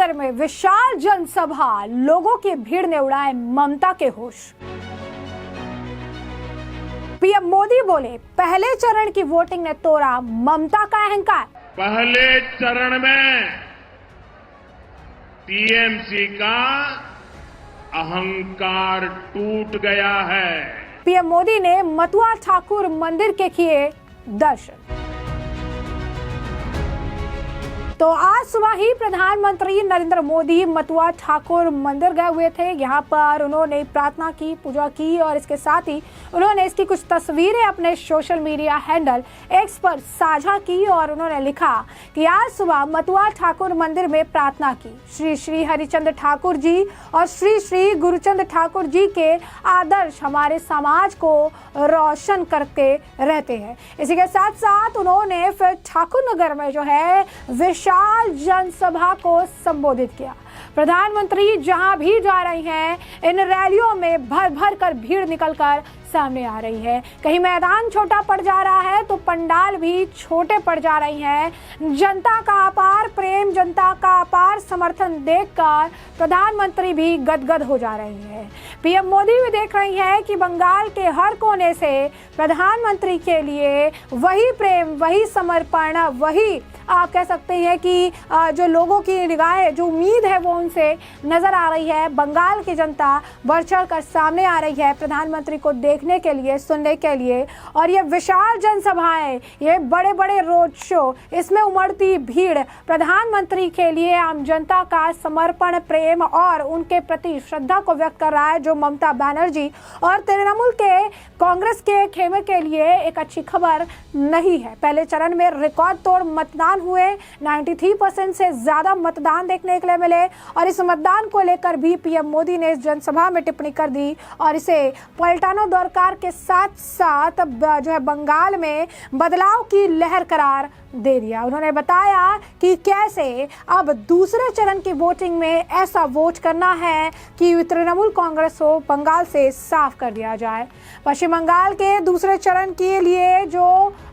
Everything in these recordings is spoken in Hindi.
नगर में विशाल जनसभा, लोगों की भीड़ ने उड़ाए ममता के होश। पीएम मोदी बोले, पहले चरण की वोटिंग ने तोड़ा ममता का अहंकार। पहले चरण में टीएमसी का अहंकार टूट गया है। पीएम मोदी ने मथुआ ठाकुर मंदिर के किए दर्शन। तो आज सुबह ही प्रधानमंत्री नरेंद्र मोदी मथुआ ठाकुर मंदिर गए हुए थे। यहाँ पर उन्होंने प्रार्थना की, पूजा की और इसके साथ ही उन्होंने इसकी कुछ तस्वीरें अपने सोशल मीडिया हैंडल एक्स पर साझा की और उन्होंने लिखा कि आज सुबह मथुआ ठाकुर मंदिर में प्रार्थना की। श्री श्री हरिचंद्र ठाकुर जी और श्री श्री गुरुचंद ठाकुर जी के आदर्श हमारे समाज को रोशन करते रहते हैं। इसी के साथ साथ उन्होंने फिर ठाकुर नगर में जो है विशाल जनसभा को संबोधित किया। प्रधानमंत्री जहां भी जा रही हैं, इन रैलियों में भर भर कर भीड़ निकलकर सामने आ रही है। कहीं मैदान छोटा पड़ जा रहा है तो पंडाल भी छोटे पड़ जा रही हैं। जनता का अपार प्रेम, जनता का अपार समर्थन देखकर प्रधानमंत्री भी गदगद हो जा रही हैं। पीएम मोदी भी देख रही हैं कि बंगाल के हर कोने से प्रधानमंत्री के लिए वही प्रेम, वही समर्पण, वही आप कह सकते हैं कि जो लोगों की निगाहें, जो उम्मीद है वो उनसे नजर आ रही है। बंगाल की जनता बढ़ चढ़ कर सामने आ रही है प्रधानमंत्री को देखने के लिए, सुनने के लिए। और ये विशाल जनसभाएं, ये बड़े बड़े रोड शो, इसमें उमड़ती भीड़ प्रधानमंत्री के लिए आम जनता का समर्पण, प्रेम और उनके प्रति श्रद्धा को व्यक्त कर रहा है, जो ममता बनर्जी और तृणमूल के कांग्रेस के खेमे के लिए एक अच्छी खबर नहीं है। पहले चरण में रिकॉर्ड तोड़ मतदान हुए, 93% से ज्यादा मतदान देखने के लिए मिले और इस मतदान को लेकर भी पीएम मोदी ने इस जनसभा में टिप्पणी कर दी और इसे पलटानो दरकार के साथ साथ जो है बंगाल में बदलाव की लहर करार दे दिया। उन्होंने बताया कि कैसे अब दूसरे चरण की वोटिंग में ऐसा वोट करना है कि तृणमूल कांग्रेस को बंगाल से साफ कर दिया जाए। पश्चिम बंगाल के दूसरे चरण के लिए जो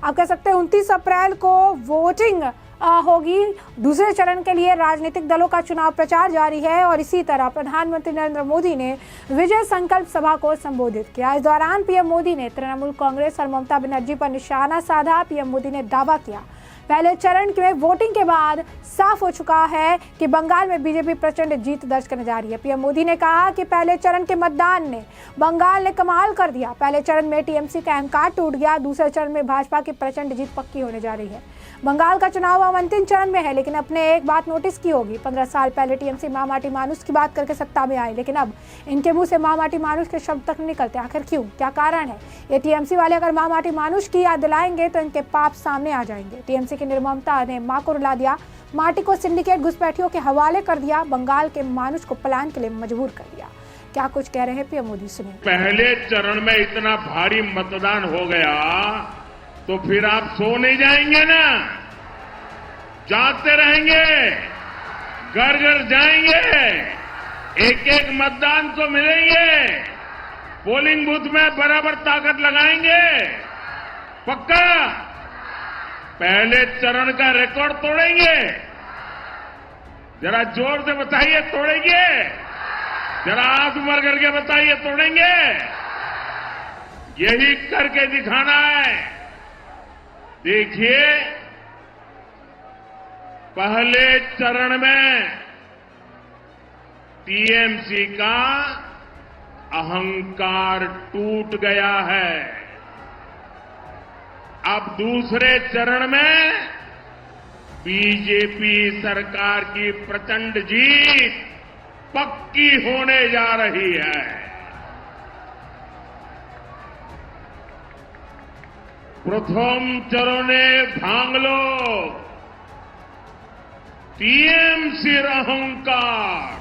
आप कह सकते हैं 29 अप्रैल को वोटिंग होगी। दूसरे चरण के लिए राजनीतिक दलों का चुनाव प्रचार जारी है और इसी तरह प्रधानमंत्री नरेंद्र मोदी ने विजय संकल्प सभा को संबोधित किया। इस दौरान पीएम मोदी ने तृणमूल कांग्रेस और ममता बनर्जी पर निशाना साधा। पीएम मोदी ने दावा किया, पहले चरण में वोटिंग के बाद साफ हो चुका है कि बंगाल में बीजेपी प्रचंड जीत दर्ज करने जा रही है। पीएम मोदी ने कहा कि पहले चरण के मतदान ने बंगाल ने कमाल कर दिया। पहले चरण में टीएमसी का अहंकार टूट गया। दूसरे चरण में भाजपा की प्रचंड जीत पक्की होने जा रही है। बंगाल का चुनाव अब अंतिम चरण में है, लेकिन अपने एक बात नोटिस की होगी, 15 साल पहले टीएमसी माँ माटी मानुष की बात करके सत्ता में आए, लेकिन अब इनके मुंह से माँ माटी मानुष के शब्द तक नहीं निकलते। आखिर क्यों, क्या कारण है? ये टीएमसी वाले अगर माँ माटी मानुष की याद दिलाएंगे तो इनके पाप सामने आ जाएंगे। टीएमसी की निर्ममता ने माँ को रुला दिया, माटी को सिंडिकेट घुसपैठियों के हवाले कर दिया, बंगाल के मानुष को पलायन के लिए मजबूर कर दिया। क्या कुछ कह रहे हैं पीएम मोदी, सुनिए। पहले चरण में इतना भारी मतदान हो गया तो फिर आप सो नहीं जाएंगे ना, जागते रहेंगे, घर घर जाएंगे, एक एक मतदान को मिलेंगे, पोलिंग बूथ में बराबर ताकत लगाएंगे, पक्का। पहले चरण का रिकॉर्ड तोड़ेंगे, जरा जोर से बताइए तोड़ेंगे, जरा हाथ ऊपर करके बताइए तोड़ेंगे। यही करके दिखाना है। देखिए, पहले चरण में टीएमसी का अहंकार टूट गया है। अब दूसरे चरण में बीजेपी सरकार की प्रचंड जीत पक्की होने जा रही है। प्रथम चरणे भांगलो टीएमसीर अहंकार,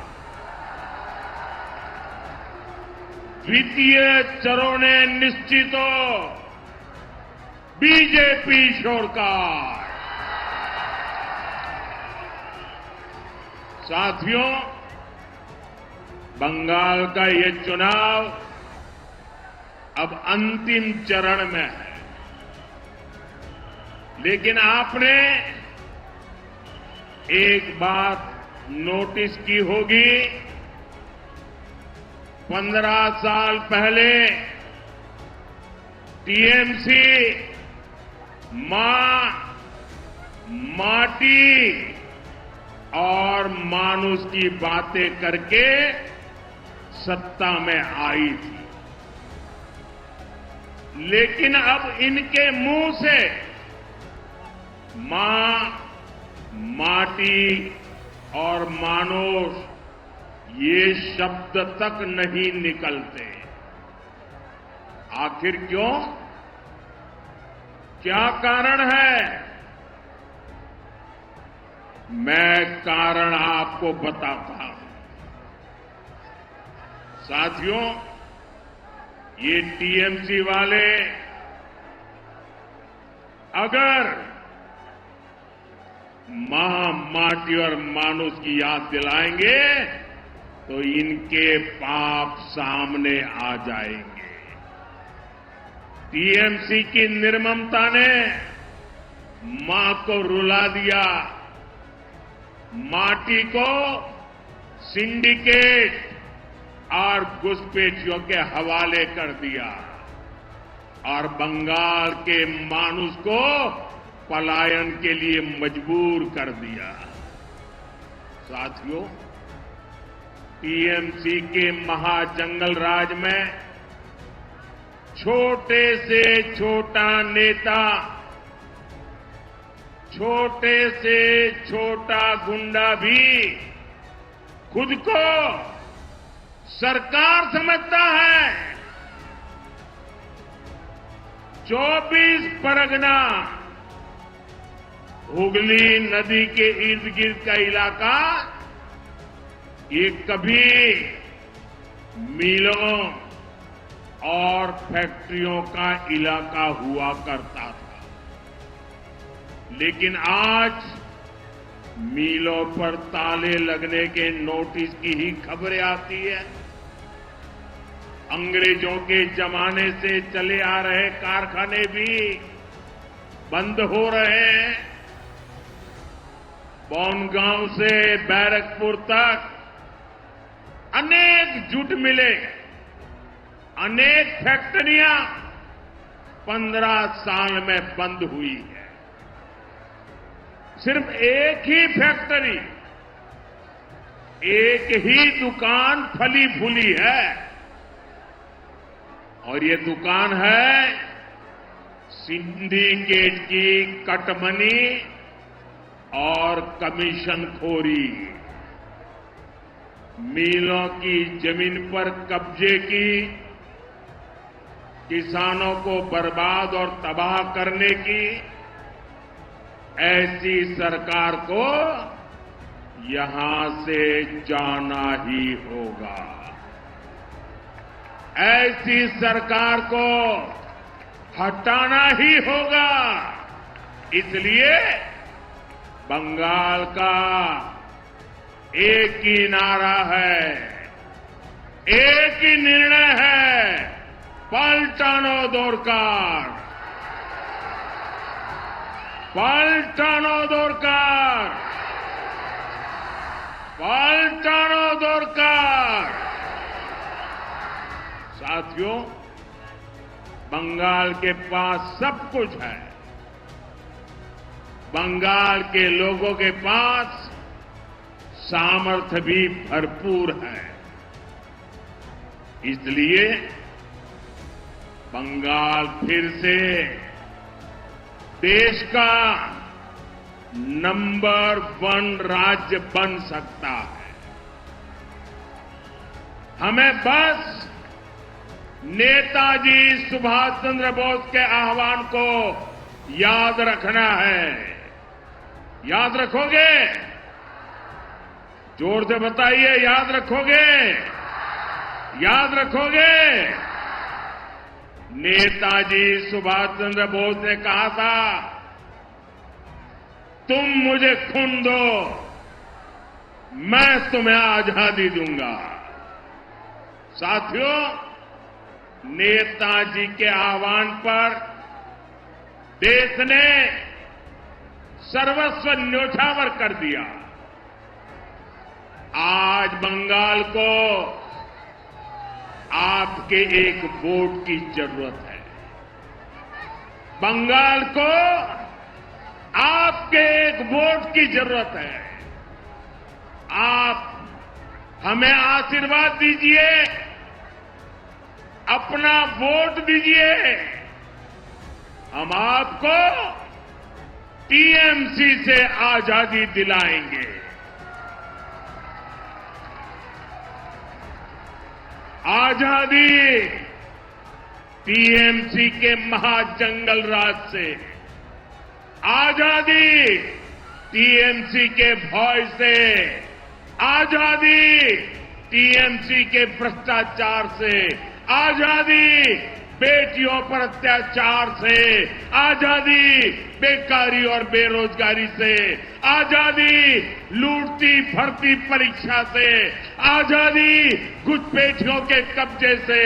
द्वितीय चरणे निश्चितो बीजेपी सरकार। साथियों, बंगाल का ये चुनाव अब अंतिम चरण में है, लेकिन आपने एक बात नोटिस की होगी। 15 साल पहले टीएमसी मां, माटी और मानुष की बातें करके सत्ता में आई थी, लेकिन अब इनके मुंह से मां, माटी और मानुष ये शब्द तक नहीं निकलते। आखिर क्यों? क्या कारण है? मैं कारण आपको बताता हूं। साथियों, ये टीएमसी वाले अगर मां, माटी और मानुष की याद दिलाएंगे तो इनके पाप सामने आ जाएंगे। टीएमसी की निर्ममता ने मां को रुला दिया, माटी को सिंडिकेट और घुसपैठियों के हवाले कर दिया और बंगाल के मानुष को पलायन के लिए मजबूर कर दिया। साथियों, टीएमसी के महाजंगल राज में छोटे से छोटा नेता, छोटे से छोटा गुंडा भी खुद को सरकार समझता है। 24 परगना, हुगली नदी के इर्द गिर्द का इलाका, ये कभी मिलों और फैक्ट्रियों का इलाका हुआ करता था, लेकिन आज मिलों पर ताले लगने के नोटिस की ही खबरें आती है। अंग्रेजों के जमाने से चले आ रहे कारखाने भी बंद हो रहे हैं। बोनगांव से बैरकपुर तक अनेक जूट मिले, अनेक फैक्ट्रियां 15 साल में बंद हुई है। सिर्फ एक ही फैक्ट्री, एक ही दुकान फली फूली है और ये दुकान है सिंडिकेट की कटमनी और कमीशनखोरी। मिलों की जमीन पर कब्जे की, किसानों को बर्बाद और तबाह करने की, ऐसी सरकार को यहां से जाना ही होगा। ऐसी सरकार को हटाना ही होगा। इसलिए बंगाल का एक ही नारा है, एक ही निर्णय है, पलटानो दरकार, पलटानो दरकार, पलटानो दरकार। साथियों, बंगाल के पास सब कुछ है। बंगाल के लोगों के पास सामर्थ्य भी भरपूर है। इसलिए बंगाल फिर से देश का नंबर 1 राज्य बन सकता है। हमें बस नेताजी सुभाष चंद्र बोस के आह्वान को याद रखना है। याद रखोगे? जोर से बताइए, याद रखोगे? याद रखोगे? नेताजी सुभाष चंद्र बोस ने कहा था, तुम मुझे खून दो, मैं तुम्हें आजादी दूंगा। साथियों, नेताजी के आह्वान पर देश ने सर्वस्व न्योछावर कर दिया। आज बंगाल को आपके एक वोट की जरूरत है। बंगाल को आपके एक वोट की जरूरत है। आप हमें आशीर्वाद दीजिए, अपना वोट दीजिए। हम आपको टीएमसी से आजादी दिलाएंगे। आजादी टीएमसी के महाजंगल राज से, आजादी टीएमसी के भय से, आजादी टीएमसी के भ्रष्टाचार से, आजादी बेटियों पर अत्याचार से, आजादी बेकारी और बेरोजगारी से, आजादी लूटती भर्ती परीक्षा से, आजादी घुसपैठियों के कब्जे से,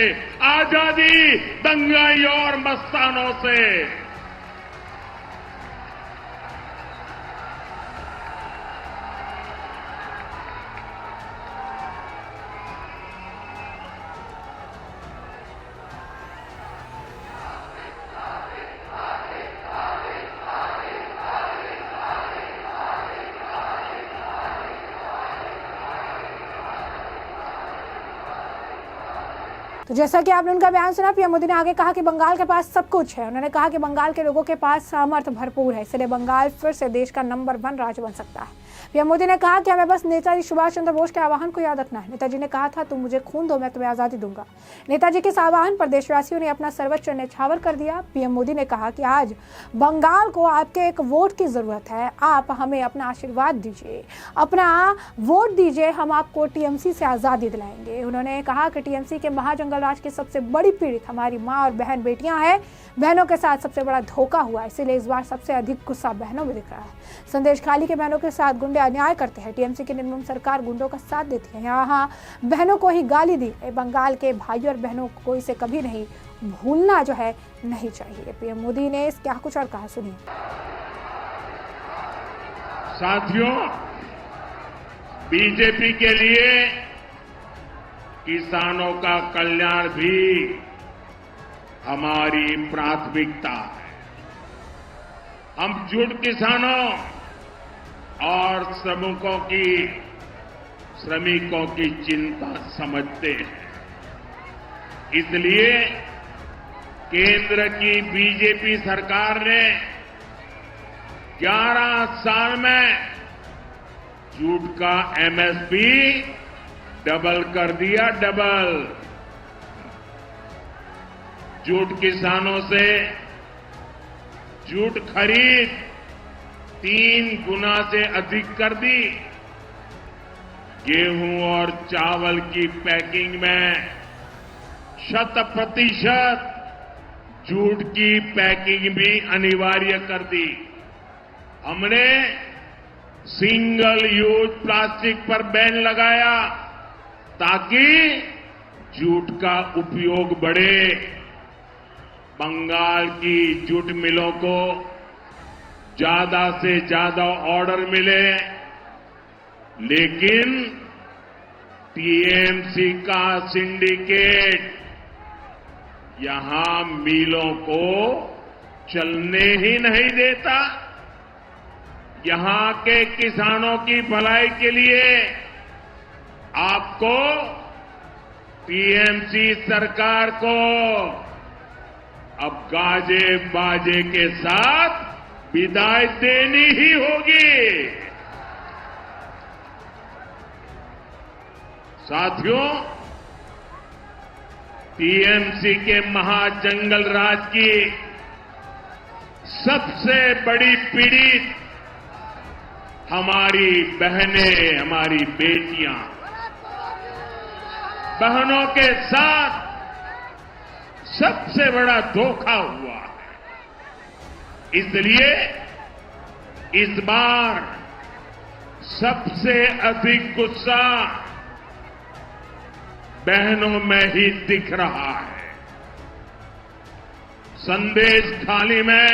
आजादी दंगाइयों और मस्तानों से। तो जैसा कि आपने उनका बयान सुना, पीएम मोदी ने आगे कहा कि बंगाल के पास सब कुछ है। उन्होंने कहा कि बंगाल के लोगों के पास सामर्थ्य भरपूर है, इसलिए बंगाल फिर से देश का नंबर 1 राज्य बन सकता है। पीएम मोदी ने कहा कि हमें बस नेताजी सुभाष चंद्र बोस के आह्वान को याद रखना है। नेताजी ने कहा था, तुम मुझे खून दो, मैं तुम्हें आजादी दूंगा। नेताजी के इस आह्वान पर देशवासियों ने अपना सर्वोच्च न्यौछावर कर दिया। पीएम मोदी ने कहा कि आज बंगाल को आपके एक वोट की जरूरत है। आप हमें अपना आशीर्वाद दीजिए, अपना वोट दीजिए, हम आपको टीएमसी से आजादी दिलाएंगे। उन्होंने कहा कि टीएमसी के महाजंगल राज की सबसे बड़ी पीड़ित हमारी माँ और बहन बेटियां हैं। बहनों के साथ सबसे बड़ा धोखा हुआ, इसीलिए इस बार सबसे अधिक गुस्सा बहनों में दिख रहा है। संदेश खाली के बहनों के साथ गुंडे अन्याय करते हैं। टीएमसी की निर्मम सरकार गुंडों का साथ देती है। यहाँ बहनों को ही गाली दी। बंगाल के भाइयों और बहनों को इसे कभी नहीं भूलना जो है नहीं चाहिए। पीएम मोदी ने क्या कुछ और कहा, सुनिए। साथियों, बीजेपी के लिए किसानों का कल्याण भी हमारी प्राथमिकता है। हम जुट किसानों और श्रमिकों की चिंता समझते हैं। इसलिए केंद्र की बीजेपी सरकार ने 11 साल में जूट का एमएसपी डबल कर दिया, डबल। जूट किसानों से जूट खरीद 3 गुना से अधिक कर दी। गेहूं और चावल की पैकिंग में 100% जूट की पैकिंग भी अनिवार्य कर दी। हमने सिंगल यूज प्लास्टिक पर बैन लगाया ताकि जूट का उपयोग बढ़े। बंगाल की जूट मिलों को ज्यादा से ज्यादा ऑर्डर मिले, लेकिन टीएमसी का सिंडिकेट यहां मिलों को चलने ही नहीं देता। यहां के किसानों की भलाई के लिए आपको टीएमसी सरकार को अब गाजे बाजे के साथ विदाई देनी ही होगी। साथियों, टीएमसी के महाजंगल राज की सबसे बड़ी पीड़ित हमारी बहनें, हमारी बेटियां। बहनों के साथ सबसे बड़ा धोखा हुआ है। इसलिए इस बार सबसे अधिक गुस्सा बहनों में ही दिख रहा है। संदेश खाली में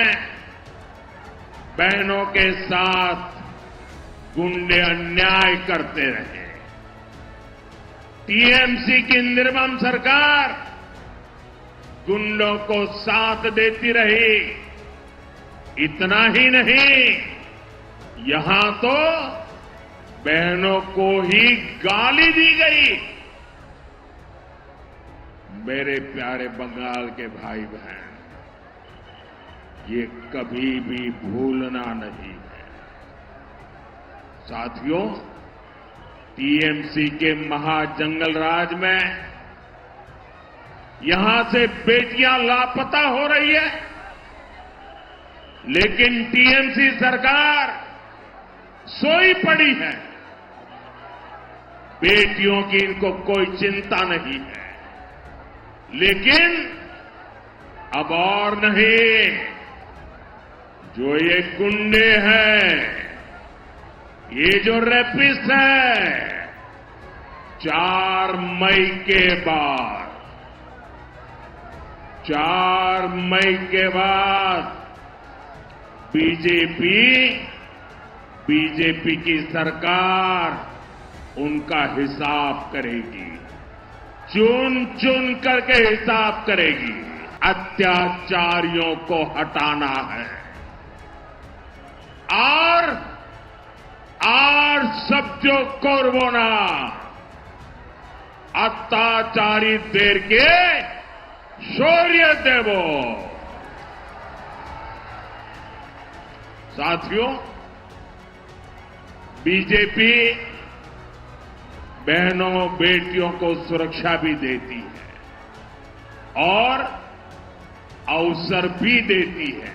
बहनों के साथ गुंडे अन्याय करते रहे। टीएमसी की निर्मम सरकार गुंडों को साथ देती रही। इतना ही नहीं, यहां तो बहनों को ही गाली दी गई। मेरे प्यारे बंगाल के भाई बहन, ये कभी भी भूलना नहीं है। साथियों, टीएमसी के महाजंगल राज में यहां से बेटियां लापता हो रही है, लेकिन टीएमसी सरकार सोई पड़ी है। बेटियों की इनको कोई चिंता नहीं है। लेकिन अब और नहीं, जो ये गुंडे हैं, ये जो रेपिस्ट है, 4 मई के बाद बीजेपी की सरकार उनका हिसाब करेगी, चुन चुन करके हिसाब करेगी। अत्याचारियों को हटाना है और सत्य कोरबोना अत्याचारी देर के शौर्य देवो। साथियों, बीजेपी बहनों बेटियों को सुरक्षा भी देती है और अवसर भी देती है।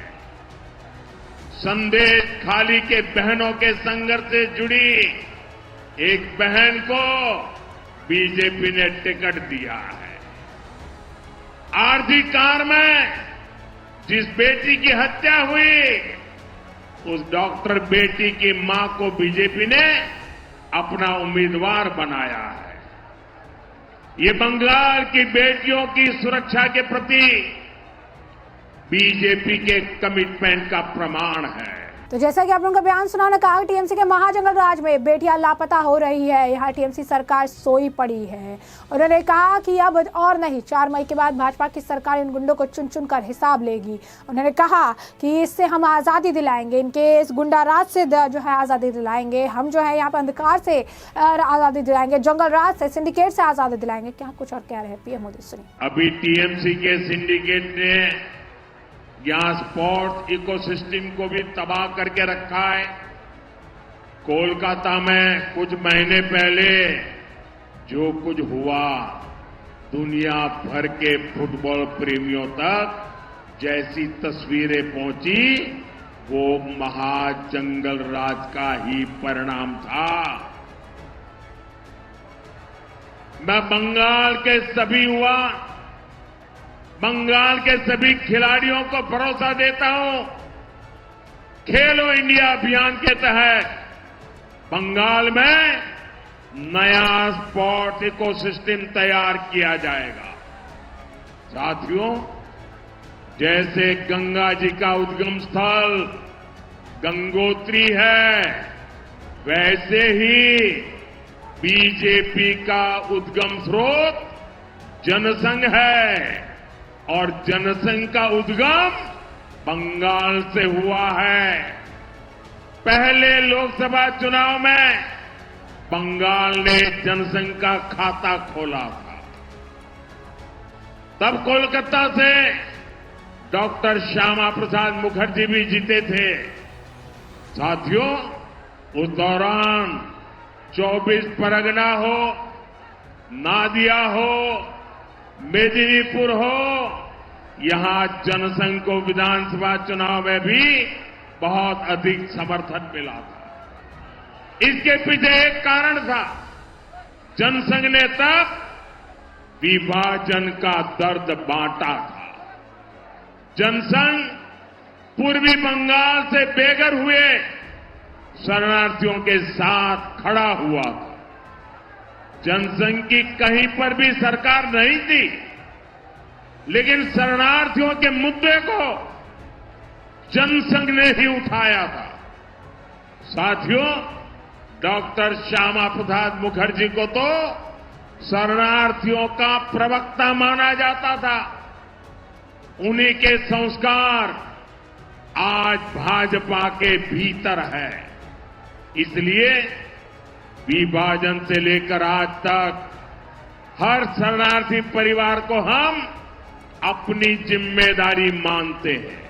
संदेश खाली के बहनों के संघर्ष से जुड़ी एक बहन को बीजेपी ने टिकट दिया है। आरजी कार में जिस बेटी की हत्या हुई, उस डॉक्टर बेटी की मां को बीजेपी ने अपना उम्मीदवार बनाया है। ये बंगाल की बेटियों की सुरक्षा के प्रति बीजेपी के कमिटमेंट का प्रमाण है। तो जैसा कि आप लोगों का बयान सुना, उन्होंने कहा टीएमसी के महाजंगल राज में बेटियां लापता हो रही है, यहाँ टीएमसी सरकार सोई पड़ी है। उन्होंने कहा कि अब और नहीं, 4 मई के बाद भाजपा की सरकार इन गुंडों को चुन चुन कर हिसाब लेगी। उन्होंने कहा कि इससे हम आज़ादी दिलाएंगे, इनके इस गुंडा राज से जो है आज़ादी दिलाएंगे। हम जो है यहाँ पर अंधकार से आज़ादी दिलाएंगे, जंगल राज से, सिंडिकेट से आज़ादी दिलाएंगे। क्या कुछ और कह रहे हैं पीएम मोदी? सुनिए। अभी टीएमसी के सिंडिकेट ने यहाँ स्पोर्ट्स इकोसिस्टम को भी तबाह करके रखा है। कोलकाता में कुछ महीने पहले जो कुछ हुआ, दुनिया भर के फुटबॉल प्रेमियों तक जैसी तस्वीरें पहुंची, वो महाजंगल राज का ही परिणाम था। मैं बंगाल के सभी खिलाड़ियों को भरोसा देता हूं, खेलो इंडिया अभियान के तहत बंगाल में नया स्पोर्ट्स इकोसिस्टम तैयार किया जाएगा। साथियों, जैसे गंगा जी का उद्गम स्थल गंगोत्री है, वैसे ही बीजेपी का उद्गम स्रोत जनसंघ है और जनसंघ का उद्गम बंगाल से हुआ है। पहले लोकसभा चुनाव में बंगाल ने जनसंघ का खाता खोला था। तब कोलकाता से डॉक्टर श्यामा प्रसाद मुखर्जी भी जीते थे। साथियों, उस दौरान 24 परगना हो, नादिया हो, मेदिनीपुर हो, यहां जनसंघ को विधानसभा चुनाव में भी बहुत अधिक समर्थन मिला था। इसके पीछे एक कारण था, जनसंघ ने तब विभाजन का दर्द बांटा था। जनसंघ पूर्वी बंगाल से बेघर हुए शरणार्थियों के साथ खड़ा हुआ था। जनसंघ की कहीं पर भी सरकार नहीं थी, लेकिन शरणार्थियों के मुद्दे को जनसंघ ने ही उठाया था। साथियों, डॉक्टर श्यामा प्रसाद मुखर्जी को तो शरणार्थियों का प्रवक्ता माना जाता था। उन्हीं के संस्कार आज भाजपा के भीतर है। इसलिए विभाजन से लेकर आज तक हर शरणार्थी परिवार को हम अपनी जिम्मेदारी मानते हैं।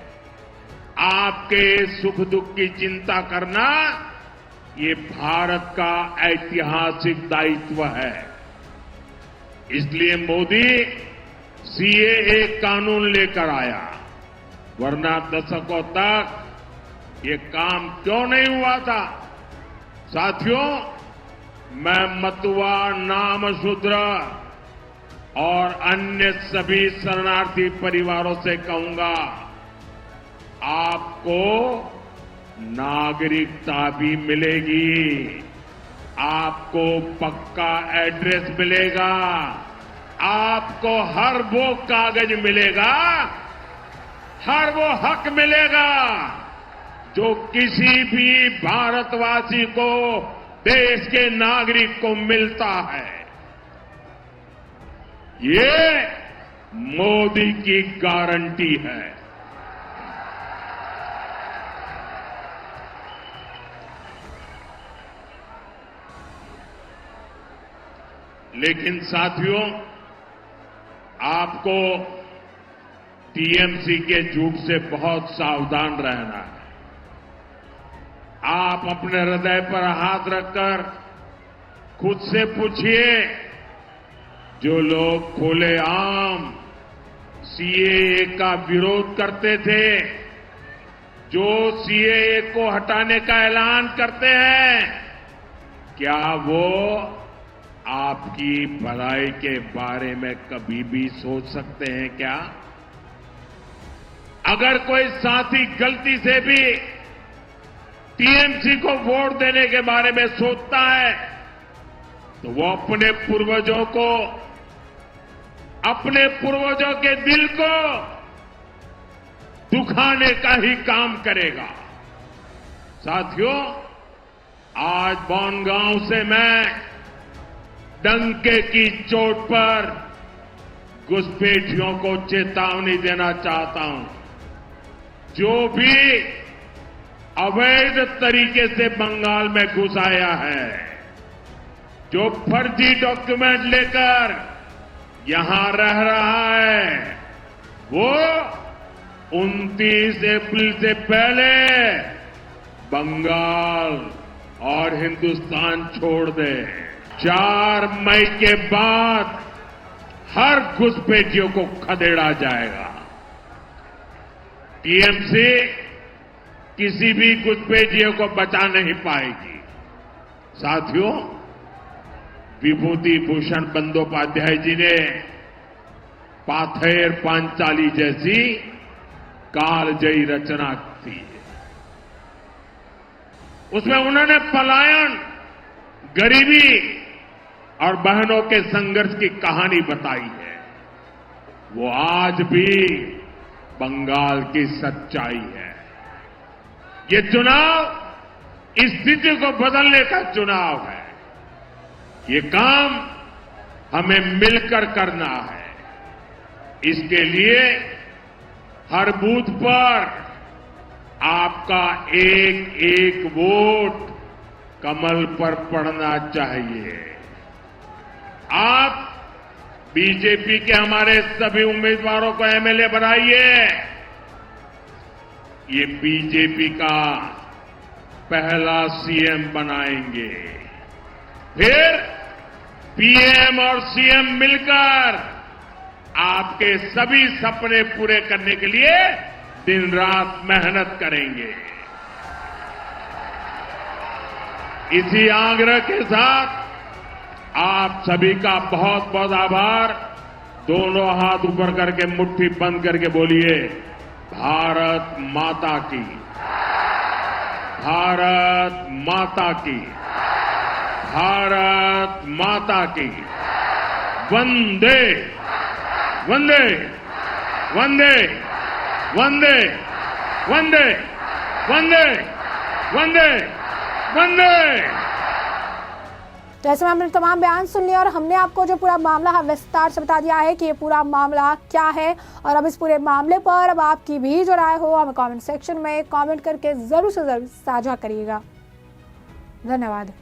आपके सुख दुख की चिंता करना ये भारत का ऐतिहासिक दायित्व है। इसलिए मोदी सीएए कानून लेकर आया, वरना दशकों तक ये काम क्यों नहीं हुआ था। साथियों, मैं मतुआ, नामशूद्र और अन्य सभी शरणार्थी परिवारों से कहूंगा, आपको नागरिकता भी मिलेगी, आपको पक्का एड्रेस मिलेगा, आपको हर वो कागज मिलेगा, हर वो हक मिलेगा जो किसी भी भारतवासी को, देश के नागरिक को मिलता है। ये मोदी की गारंटी है। लेकिन साथियों, आपको टीएमसी के झूठ से बहुत सावधान रहना है। आप अपने हृदय पर हाथ रखकर खुद से पूछिए, जो लोग खुलेआम सीएए का विरोध करते थे, जो सीएए को हटाने का ऐलान करते हैं, क्या वो आपकी भलाई के बारे में कभी भी सोच सकते हैं क्या? अगर कोई साथी गलती से भी टीएमसी को वोट देने के बारे में सोचता है, तो वो अपने पूर्वजों के दिल को दुखाने का ही काम करेगा। साथियों, आज बनगांव से मैं डंके की चोट पर घुसपैठियों को चेतावनी देना चाहता हूं। जो भी अवैध तरीके से बंगाल में घुस आया है, जो फर्जी डॉक्यूमेंट लेकर यहां रह रहा है, वो 29 अप्रैल से पहले बंगाल और हिंदुस्तान छोड़ दे। 4 मई के बाद हर घुसपैठियों को खदेड़ा जाएगा। टीएमसी किसी भी घुसपैठियों को बचा नहीं पाएगी। साथियों, विभूति भूषण बंदोपाध्याय जी ने पाथेर पांचाली जैसी कालजयी रचना की। उसमें उन्होंने पलायन, गरीबी और बहनों के संघर्ष की कहानी बताई है। वो आज भी बंगाल की सच्चाई है। ये चुनाव इस स्थिति को बदलने का चुनाव है। ये काम हमें मिलकर करना है। इसके लिए हर बूथ पर आपका एक एक वोट कमल पर पड़ना चाहिए। आप बीजेपी के हमारे सभी उम्मीदवारों को एमएलए बनाइए। ये बीजेपी का पहला सीएम बनाएंगे। फिर पीएम और सीएम मिलकर आपके सभी सपने पूरे करने के लिए दिन रात मेहनत करेंगे। इसी आग्रह के साथ आप सभी का बहुत बहुत आभार। दोनों हाथ ऊपर करके मुट्ठी बंद करके बोलिए, भारत माता की, भारत माता की, भारत माता की। वंदे वंदे वंदे वंदे वंदे वंदे वंदे वंदे। तो ऐसे में हमने तमाम बयान सुन लिए और हमने आपको जो पूरा मामला है विस्तार से बता दिया है कि ये पूरा मामला क्या है। और अब इस पूरे मामले पर अब आपकी भी जो राय हो हमें कमेंट सेक्शन में कमेंट करके ज़रूर से ज़रूर साझा करिएगा। धन्यवाद।